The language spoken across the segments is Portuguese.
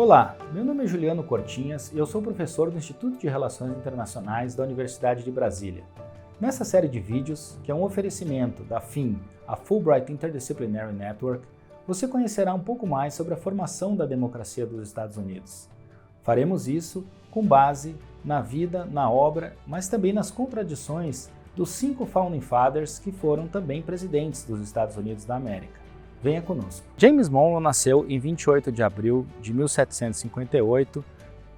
Olá, meu nome é Juliano Cortinhas e eu sou professor do Instituto de Relações Internacionais da Universidade de Brasília. Nessa série de vídeos, que é um oferecimento da FIM, a Fulbright Interdisciplinary Network, você conhecerá um pouco mais sobre a formação da democracia dos Estados Unidos. Faremos isso com base na vida, na obra, mas também nas contradições dos 5 Founding Fathers que foram também presidentes dos Estados Unidos da América. Venha conosco. James Monroe nasceu em 28 de abril de 1758,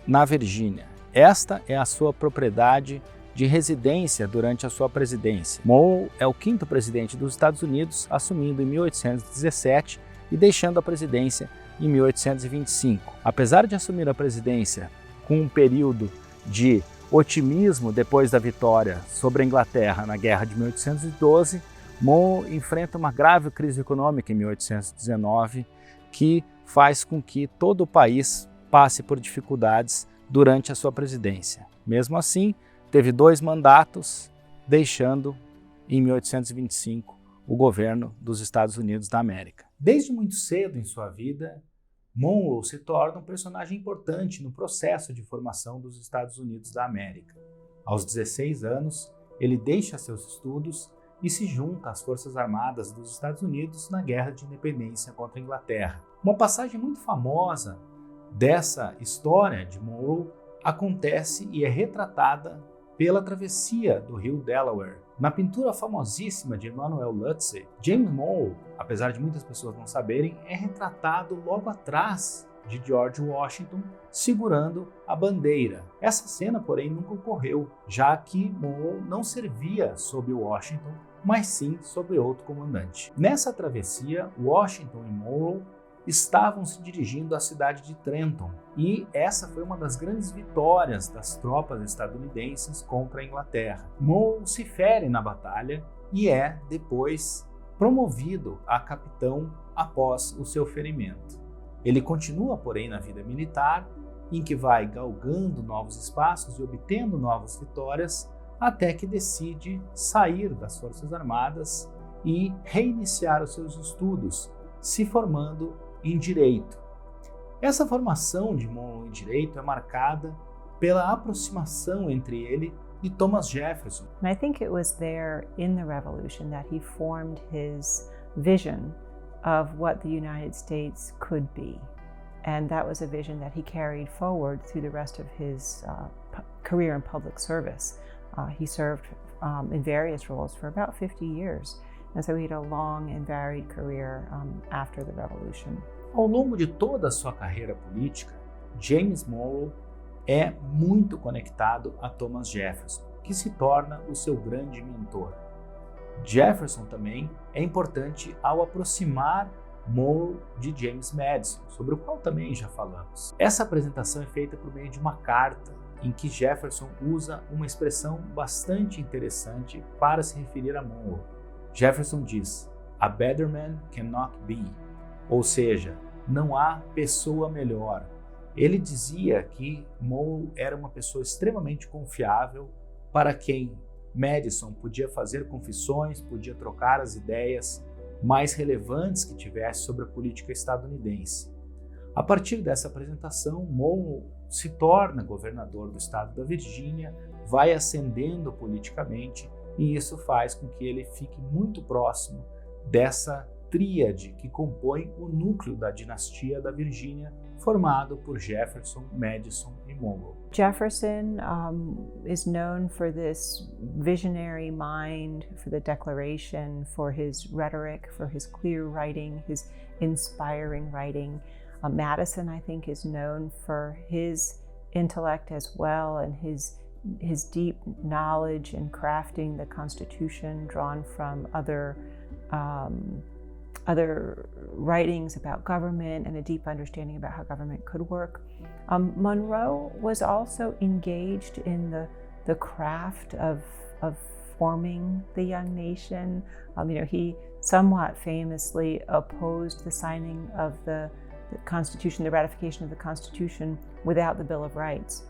na Virgínia. Esta é a sua propriedade de residência durante a sua presidência. Monroe é o 5º presidente dos Estados Unidos, assumindo em 1817 e deixando a presidência em 1825. Apesar de assumir a presidência com um período de otimismo depois da vitória sobre a Inglaterra na Guerra de 1812, Monroe enfrenta uma grave crise econômica em 1819, que faz com que todo o país passe por dificuldades durante a sua presidência. Mesmo assim, teve 2 mandatos, deixando em 1825 o governo dos Estados Unidos da América. Desde muito cedo em sua vida, Monroe se torna um personagem importante no processo de formação dos Estados Unidos da América. Aos 16 anos, ele deixa seus estudos e se junta às Forças Armadas dos Estados Unidos na Guerra de Independência contra a Inglaterra. Uma passagem muito famosa dessa história de Monroe acontece e é retratada pela travessia do rio Delaware. Na pintura famosíssima de Emanuel Lutze, James Monroe, apesar de muitas pessoas não saberem, é retratado logo atrás de George Washington segurando a bandeira. Essa cena, porém, nunca ocorreu, já que Monroe não servia sob Washington, mas sim sob outro comandante. Nessa travessia, Washington e Monroe estavam se dirigindo à cidade de Trenton, e essa foi uma das grandes vitórias das tropas estadunidenses contra a Inglaterra. Monroe se fere na batalha e é depois promovido a capitão após o seu ferimento. Ele continua, porém, na vida militar, em que vai galgando novos espaços e obtendo novas vitórias, até que decide sair das Forças Armadas e reiniciar os seus estudos, se formando em Direito. Essa formação de Monroe em Direito é marcada pela aproximação entre ele e Thomas Jefferson. And I think it was there in the Revolution that he formed his vision of what the United States could be. And that was a vision that he carried forward through the rest of his career in public service. He served in various roles for about 50 years. And so he had a long and varied career after the Revolution. Ao longo de toda a sua carreira política, James Monroe é muito conectado a Thomas Jefferson, que se torna o seu grande mentor. Jefferson também é importante ao aproximar Monroe de James Madison, sobre o qual também já falamos. Essa apresentação é feita por meio de uma carta, em que Jefferson usa uma expressão bastante interessante para se referir a Monroe. Jefferson diz: "A better man cannot be", ou seja, não há pessoa melhor. Ele dizia que Monroe era uma pessoa extremamente confiável, para quem Madison podia fazer confissões, podia trocar as ideias mais relevantes que tivesse sobre a política estadunidense. A partir dessa apresentação, Monroe se torna governador do estado da Virgínia, vai ascendendo politicamente, e isso faz com que ele fique muito próximo dessa tríade que compõe o núcleo da dinastia da Virgínia, formado por Jefferson, Madison e Monroe. Jefferson is known for this visionary mind, for the Declaration, for his rhetoric, for his clear writing, his inspiring writing. Madison, I think, is known for his intellect as well, and his deep knowledge in crafting the Constitution, drawn from other writings about government and a deep understanding about how government could work. Monroe was also engaged in the craft of forming the young nation. He somewhat famously opposed the signing of the Constitution, the ratification of the Constitution, without the Bill of Rights.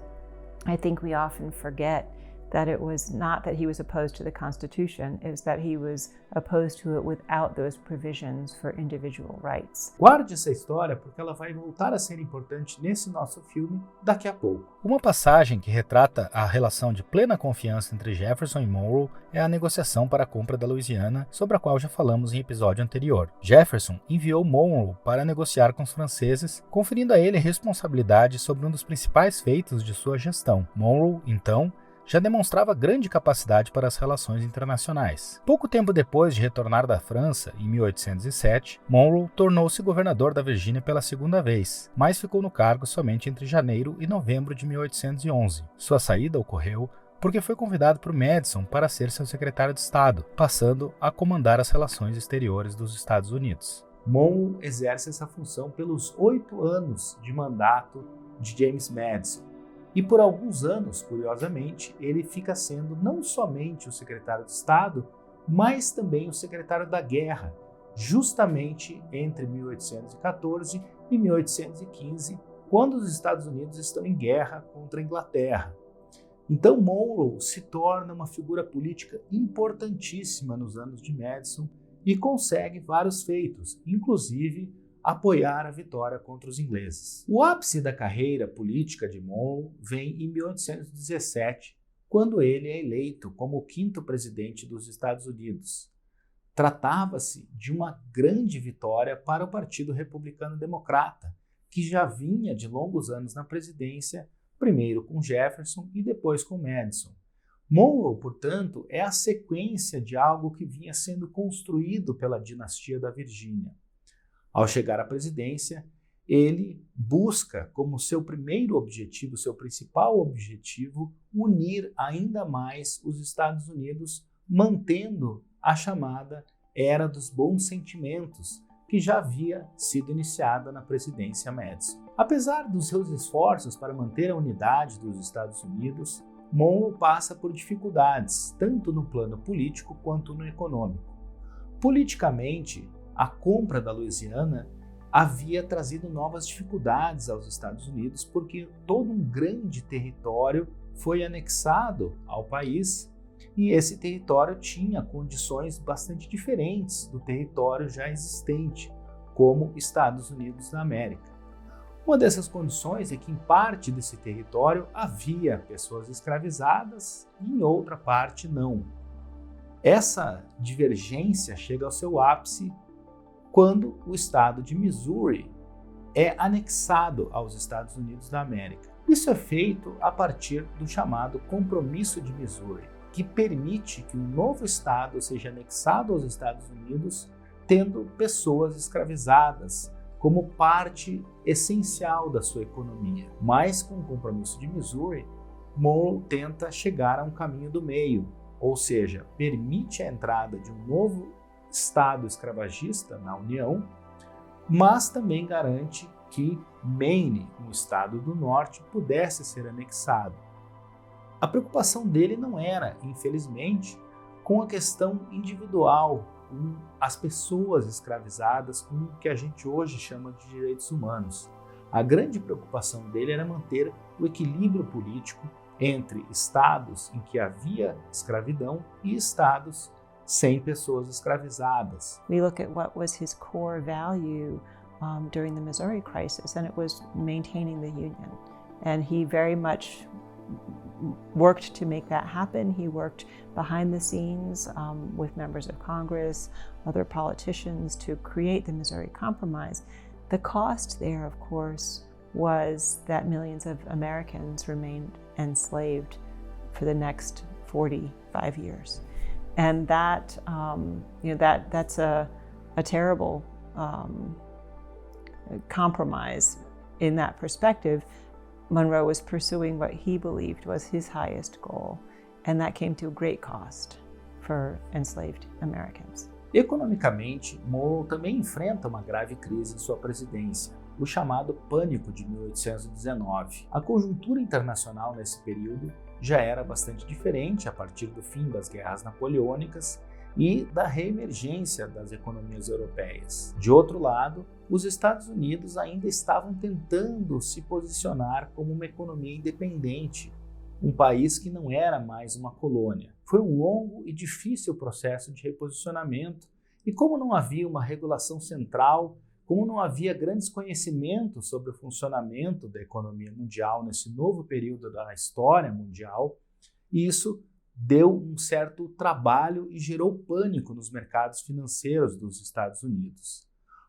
I think we often forget that it was not that he was opposed to the Constitution, it was that he was opposed to it without those provisions for individual rights. Guarde essa história porque ela vai voltar a ser importante nesse nosso filme daqui a pouco. Uma passagem que retrata a relação de plena confiança entre Jefferson e Monroe é a negociação para a compra da Louisiana, sobre a qual já falamos em episódio anterior. Jefferson enviou Monroe para negociar com os franceses, conferindo a ele responsabilidade sobre um dos principais feitos de sua gestão. Monroe, então, já demonstrava grande capacidade para as relações internacionais. Pouco tempo depois de retornar da França, em 1807, Monroe tornou-se governador da Virgínia pela segunda vez, mas ficou no cargo somente entre janeiro e novembro de 1811. Sua saída ocorreu porque foi convidado por Madison para ser seu secretário de Estado, passando a comandar as relações exteriores dos Estados Unidos. Monroe exerce essa função pelos 8 anos de mandato de James Madison. E por alguns anos, curiosamente, ele fica sendo não somente o secretário de Estado, mas também o secretário da Guerra, justamente entre 1814 e 1815, quando os Estados Unidos estão em guerra contra a Inglaterra. Então Monroe se torna uma figura política importantíssima nos anos de Madison e consegue vários feitos, inclusive apoiar a vitória contra os ingleses. O ápice da carreira política de Monroe vem em 1817, quando ele é eleito como o 5º presidente dos Estados Unidos. Tratava-se de uma grande vitória para o Partido Republicano Democrata, que já vinha de longos anos na presidência, primeiro com Jefferson e depois com Madison. Monroe, portanto, é a sequência de algo que vinha sendo construído pela dinastia da Virgínia. Ao chegar à presidência, ele busca como seu primeiro objetivo, seu principal objetivo, unir ainda mais os Estados Unidos, mantendo a chamada Era dos Bons Sentimentos, que já havia sido iniciada na presidência Madison. Apesar dos seus esforços para manter a unidade dos Estados Unidos, Monroe passa por dificuldades, tanto no plano político quanto no econômico. Politicamente, a compra da Louisiana havia trazido novas dificuldades aos Estados Unidos porque todo um grande território foi anexado ao país e esse território tinha condições bastante diferentes do território já existente, como Estados Unidos da América. Uma dessas condições é que em parte desse território havia pessoas escravizadas e em outra parte não. Essa divergência chega ao seu ápice quando o estado de Missouri é anexado aos Estados Unidos da América. Isso é feito a partir do chamado Compromisso de Missouri, que permite que um novo estado seja anexado aos Estados Unidos, tendo pessoas escravizadas como parte essencial da sua economia. Mas com o Compromisso de Missouri, Monroe tenta chegar a um caminho do meio, ou seja, permite a entrada de um novo Estado escravagista na União, mas também garante que Maine, um estado do norte, pudesse ser anexado. A preocupação dele não era, infelizmente, com a questão individual, com as pessoas escravizadas, com o que a gente hoje chama de direitos humanos. A grande preocupação dele era manter o equilíbrio político entre estados em que havia escravidão e estados sem pessoas escravizadas. We look at what was his core value during the Missouri crisis, and it was maintaining the Union. And he very much worked to make that happen. He worked behind the scenes with members of Congress, other politicians to create the Missouri Compromise. The cost there, of course, was that millions of Americans remained enslaved for the next 45 years. And that, that's a terrible compromise. In that perspective, Monroe was pursuing what he believed was his highest goal, and that came to great cost for enslaved Americans. Economicamente, Monroe também enfrenta uma grave crise em sua presidência, o chamado Pânico de 1819. A conjuntura internacional nesse período já era bastante diferente a partir do fim das guerras napoleônicas e da reemergência das economias europeias. De outro lado, os Estados Unidos ainda estavam tentando se posicionar como uma economia independente um país que não era mais uma colônia. Foi um longo e difícil processo de reposicionamento, e como não havia uma regulação central, como não havia grandes conhecimentos sobre o funcionamento da economia mundial nesse novo período da história mundial, isso deu um certo trabalho e gerou pânico nos mercados financeiros dos Estados Unidos.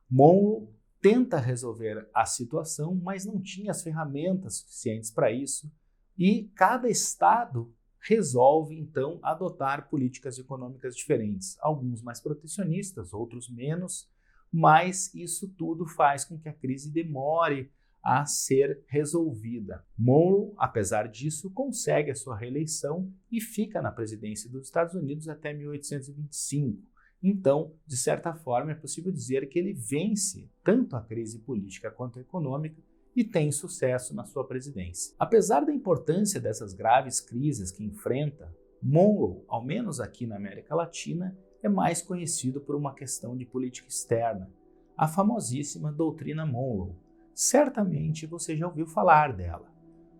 Monroe tenta resolver a situação, mas não tinha as ferramentas suficientes para isso, e cada estado resolve, então, adotar políticas econômicas diferentes, alguns mais protecionistas, outros menos, mas isso tudo faz com que a crise demore a ser resolvida. Monroe, apesar disso, consegue a sua reeleição e fica na presidência dos Estados Unidos até 1825. Então, de certa forma, é possível dizer que ele vence tanto a crise política quanto a econômica e tem sucesso na sua presidência. Apesar da importância dessas graves crises que enfrenta, Monroe, ao menos aqui na América Latina, é mais conhecido por uma questão de política externa, a famosíssima doutrina Monroe. Certamente você já ouviu falar dela.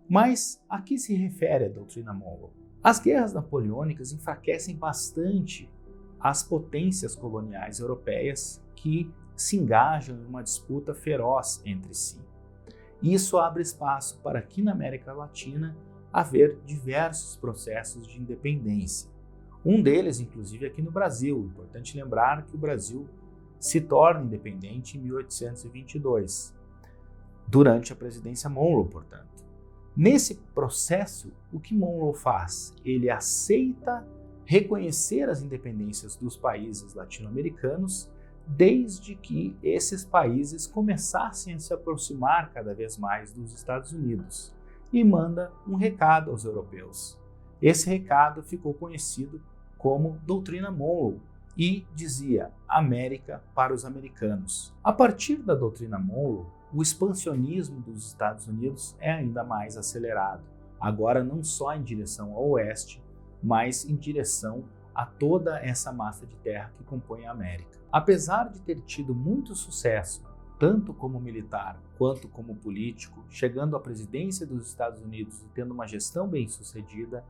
Mas a que se refere a doutrina Monroe? As guerras napoleônicas enfraquecem bastante as potências coloniais europeias que se engajam em uma disputa feroz entre si. Isso abre espaço para aqui na América Latina haver diversos processos de independência. Um deles, inclusive, aqui no Brasil. Importante lembrar que o Brasil se torna independente em 1822, durante a presidência Monroe, portanto. Nesse processo, o que Monroe faz? Ele aceita reconhecer as independências dos países latino-americanos, desde que esses países começassem a se aproximar cada vez mais dos Estados Unidos, e manda um recado aos europeus. Esse recado ficou conhecido como Doutrina Monroe e dizia América para os americanos. A partir da Doutrina Monroe, o expansionismo dos Estados Unidos é ainda mais acelerado, agora não só em direção ao oeste, mas em direção a toda essa massa de terra que compõe a América. Apesar de ter tido muito sucesso, tanto como militar quanto como político, chegando à presidência dos Estados Unidos e tendo uma gestão bem-sucedida,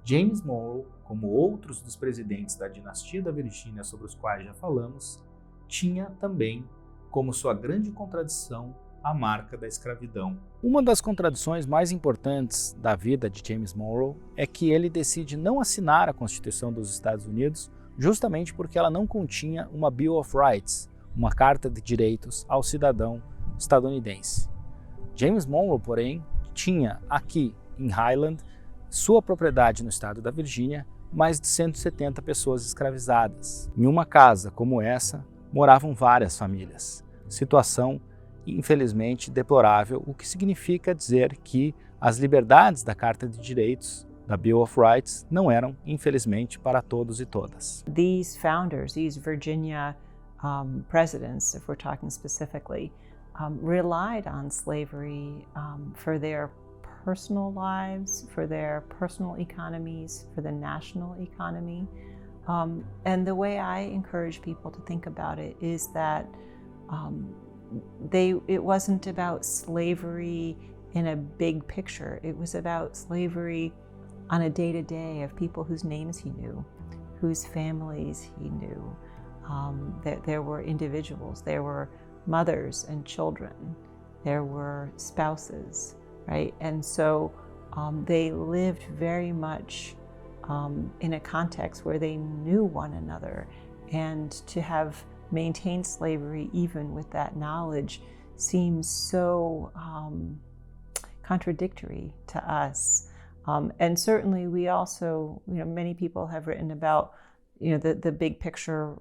James Monroe, como outros dos presidentes da dinastia da Virgínia sobre os quais já falamos, tinha também como sua grande contradição a marca da escravidão. Uma das contradições mais importantes da vida de James Monroe é que ele decide não assinar a Constituição dos Estados Unidos justamente porque ela não continha uma Bill of Rights, uma carta de direitos ao cidadão estadunidense. James Monroe, porém, tinha aqui em Highland sua propriedade no estado da Virgínia, mais de 170 pessoas escravizadas. Em uma casa como essa, moravam várias famílias. Situação infelizmente deplorável, o que significa dizer que as liberdades da Carta de Direitos, da Bill of Rights, não eram, infelizmente, para todos e todas. These founders, these Virginia presidents, if we're talking specifically, relied on slavery for their personal lives, for their personal economies, for the national economy. And the way I encourage people to think about it is that it wasn't about slavery in a big picture. It was about slavery on a day-to-day of people whose names he knew, whose families he knew. There were individuals, there were mothers and children, there were spouses, right? And so they lived very much in a context where they knew one another, and to have maintained slavery even with that knowledge seems so contradictory to us. And certainly we also, many people have written about, the big picture,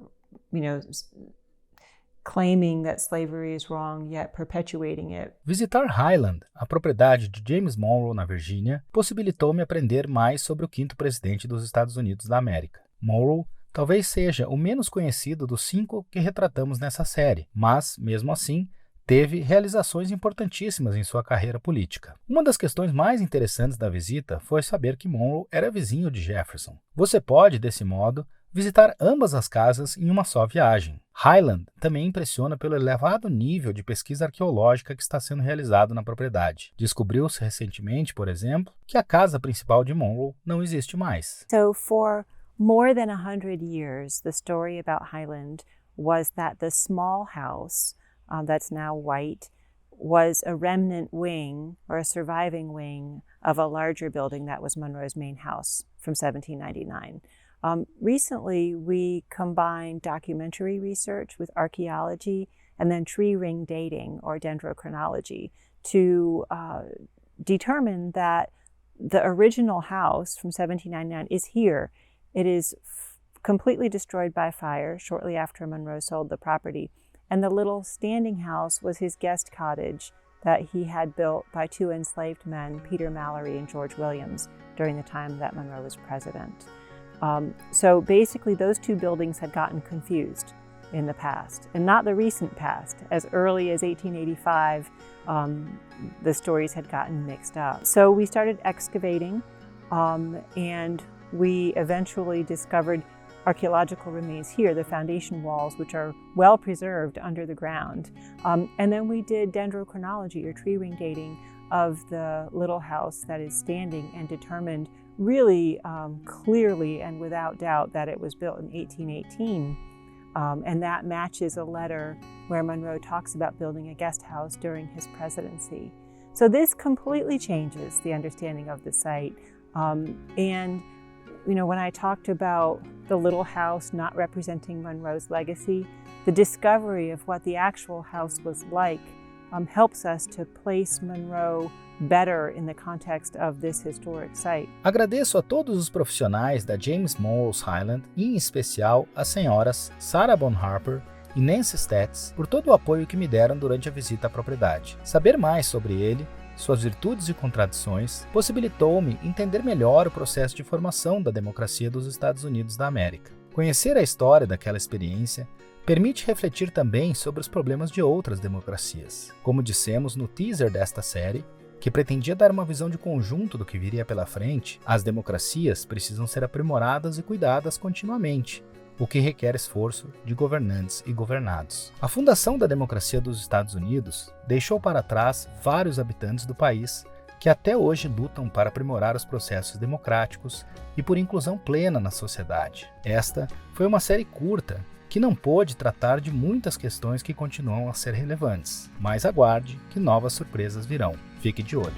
claiming that slavery is wrong, yet perpetuating it. Visitar Highland, a propriedade de James Monroe na Virgínia, possibilitou-me aprender mais sobre o quinto presidente dos Estados Unidos da América. Monroe talvez seja o menos conhecido dos 5 que retratamos nessa série, mas, mesmo assim, teve realizações importantíssimas em sua carreira política. Uma das questões mais interessantes da visita foi saber que Monroe era vizinho de Jefferson. Você pode, desse modo, visitar ambas as casas em uma só viagem. Highland também impressiona pelo elevado nível de pesquisa arqueológica que está sendo realizado na propriedade. Descobriu-se recentemente, por exemplo, que a casa principal de Monroe não existe mais. So for more than 100 years, the story about Highland was that the small house that's now white was a remnant wing or a surviving wing of a larger building that was Monroe's main house from 1799. Recently, we combined documentary research with archaeology and then tree ring dating or dendrochronology to determine that the original house from 1799 is here. It is completely destroyed by fire shortly after Monroe sold the property. And the little standing house was his guest cottage that he had built by two enslaved men, Peter Mallory and George Williams, during the time that Monroe was president. So basically, those two buildings had gotten confused in the past, and not the recent past. As early as 1885, the stories had gotten mixed up. So we started excavating, and we eventually discovered archaeological remains here, the foundation walls, which are well preserved under the ground. And then we did dendrochronology, or tree ring dating, of the little house that is standing, and determined really clearly and without doubt that it was built in 1818. And that matches a letter where Monroe talks about building a guest house during his presidency. So this completely changes the understanding of the site. And you know, when I talked about the little house not representing Monroe's legacy, the discovery of what the actual house was like helps us to place Monroe better in the context of this historic site. Agradeço a todos os profissionais da James Monroe's Highland, e em especial as senhoras Sarah Bon Harper e Nancy Stetz, por todo o apoio que me deram durante a visita à propriedade. Saber mais sobre ele, suas virtudes e contradições, possibilitou-me entender melhor o processo de formação da democracia dos Estados Unidos da América. Conhecer a história daquela experiência permite refletir também sobre os problemas de outras democracias. Como dissemos no teaser desta série, que pretendia dar uma visão de conjunto do que viria pela frente, as democracias precisam ser aprimoradas e cuidadas continuamente, o que requer esforço de governantes e governados. A fundação da democracia dos Estados Unidos deixou para trás vários habitantes do país que até hoje lutam para aprimorar os processos democráticos e por inclusão plena na sociedade. Esta foi uma série curta que não pôde tratar de muitas questões que continuam a ser relevantes, mas aguarde que novas surpresas virão. Fique de olho.